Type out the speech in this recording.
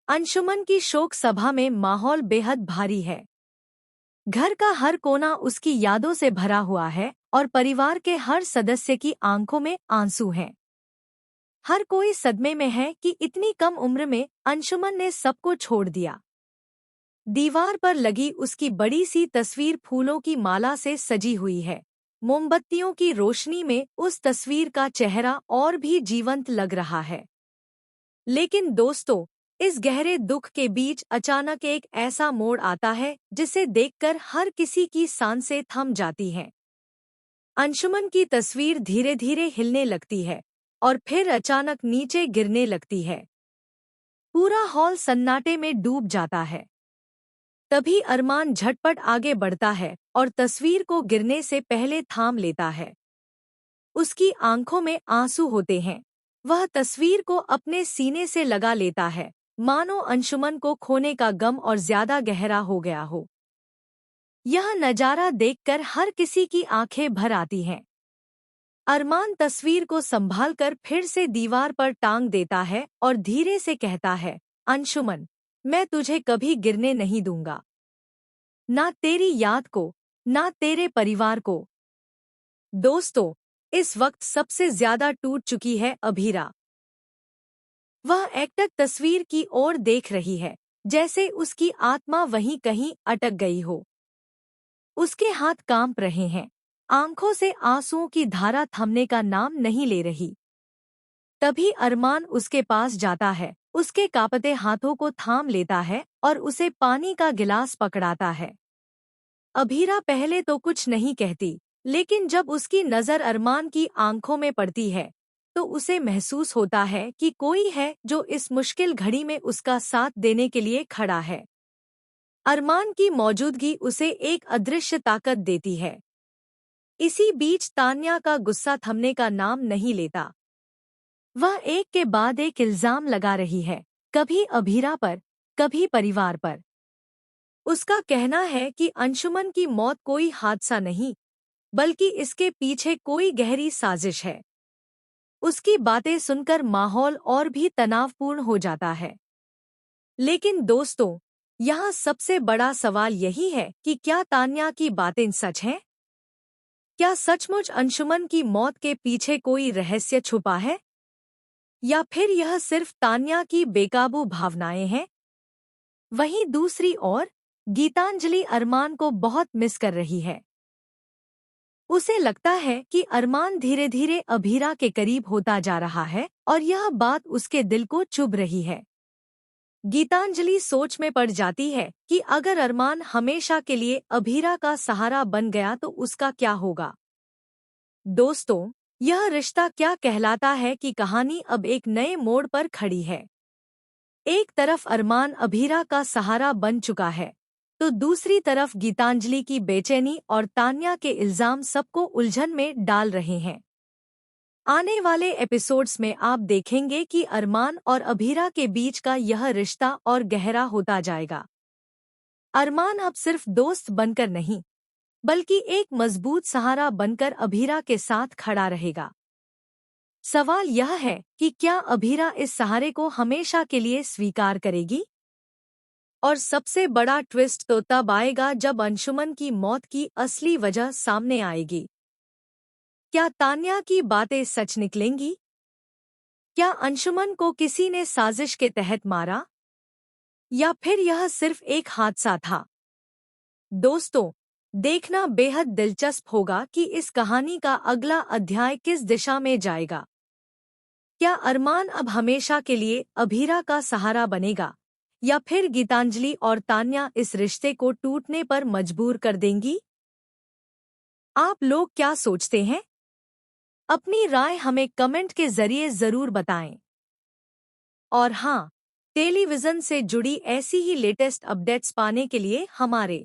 अंशुमन की शोक सभा में माहौल बेहद भारी है। घर का हर कोना उसकी यादों से भरा हुआ है और परिवार के हर सदस्य की आंखों में आंसू हैं। हर कोई सदमे में है कि इतनी कम उम्र में अंशुमन ने सबको छोड़ दिया। दीवार पर लगी उसकी बड़ी सी तस्वीर फूलों की माला से सजी हुई है। मोमबत्तियों की रोशनी में उस तस्वीर का चेहरा और भी जीवंत लग रहा है। लेकिन दोस्तों, इस गहरे दुख के बीच अचानक एक ऐसा मोड़ आता है जिसे देखकर हर किसी की सांसें थम जाती हैं। अंशुमन की तस्वीर धीरे धीरे हिलने लगती है और फिर अचानक नीचे गिरने लगती है। पूरा हॉल सन्नाटे में डूब जाता है। तभी अरमान झटपट आगे बढ़ता है और तस्वीर को गिरने से पहले थाम लेता है। उसकी आंखों में आंसू होते हैं। वह तस्वीर को अपने सीने से लगा लेता है, मानो अंशुमन को खोने का गम और ज्यादा गहरा हो गया हो। यह नजारा देखकर हर किसी की आंखें भर आती हैं। अरमान तस्वीर को संभालकर फिर से दीवार पर टांग देता है और धीरे से कहता है, अंशुमन, मैं तुझे कभी गिरने नहीं दूंगा। ना तेरी याद को, ना तेरे परिवार को। दोस्तों, इस वक्त सबसे ज्यादा टूट चुकी है अभीरा। वह एकटक तस्वीर की ओर देख रही है, जैसे उसकी आत्मा वहीं कहीं अटक गई हो। उसके हाथ कांप रहे हैं, आंखों से आंसुओं की धारा थमने का नाम नहीं ले रही। तभी अरमान उसके पास जाता है, उसके कांपते हाथों को थाम लेता है और उसे पानी का गिलास पकड़ाता है। अभीरा पहले तो कुछ नहीं कहती, लेकिन जब उसकी नज़र अरमान की आंखों में पड़ती है, तो उसे महसूस होता है कि कोई है जो इस मुश्किल घड़ी में उसका साथ देने के लिए खड़ा है। अरमान की मौजूदगी उसे एक अदृश्य ताकत देती है। इसी बीच तान्या का गुस्सा थमने का नाम नहीं लेता। वह एक के बाद एक इल्जाम लगा रही है, कभी अभीरा पर, कभी परिवार पर। उसका कहना है कि अंशुमन की मौत कोई हादसा नहीं, बल्कि इसके पीछे कोई गहरी साजिश है। उसकी बातें सुनकर माहौल और भी तनावपूर्ण हो जाता है। लेकिन दोस्तों, यहाँ सबसे बड़ा सवाल यही है कि क्या तान्या की बातें सच हैं? क्या सचमुच अंशुमन की मौत के पीछे कोई रहस्य छुपा है? या फिर यह सिर्फ तान्या की बेकाबू भावनाएं हैं? वहीं दूसरी ओर, गीतांजलि अरमान को बहुत मिस कर रही है। उसे लगता है कि अरमान धीरे धीरे अभीरा के करीब होता जा रहा है और यह बात उसके दिल को चुभ रही है। गीतांजलि सोच में पड़ जाती है कि अगर अरमान हमेशा के लिए अभीरा का सहारा बन गया तो उसका क्या होगा। दोस्तों, यह रिश्ता क्या कहलाता है कि कहानी अब एक नए मोड़ पर खड़ी है। एक तरफ अरमान अभीरा का सहारा बन चुका है, तो दूसरी तरफ गीतांजलि की बेचैनी और तान्या के इल्जाम सबको उलझन में डाल रहे हैं। आने वाले एपिसोड्स में आप देखेंगे कि अरमान और अभीरा के बीच का यह रिश्ता और गहरा होता जाएगा। अरमान अब सिर्फ दोस्त बनकर नहीं, बल्कि एक मजबूत सहारा बनकर अभीरा के साथ खड़ा रहेगा। सवाल यह है कि क्या अभीरा इस सहारे को हमेशा के लिए स्वीकार करेगी? और सबसे बड़ा ट्विस्ट तो तब आएगा जब अंशुमन की मौत की असली वजह सामने आएगी। क्या तान्या की बातें सच निकलेंगी? क्या अंशुमन को किसी ने साजिश के तहत मारा? या फिर यह सिर्फ एक हादसा था? दोस्तों, देखना बेहद दिलचस्प होगा कि इस कहानी का अगला अध्याय किस दिशा में जाएगा। क्या अरमान अब हमेशा के लिए अभीरा का सहारा बनेगा, या फिर गीतांजलि और तान्या इस रिश्ते को टूटने पर मजबूर कर देंगी? आप लोग क्या सोचते हैं? अपनी राय हमें कमेंट के जरिए जरूर बताएं। और हाँ, टेलीविजन से जुड़ी ऐसी ही लेटेस्ट अपडेट्स पाने के लिए हमारे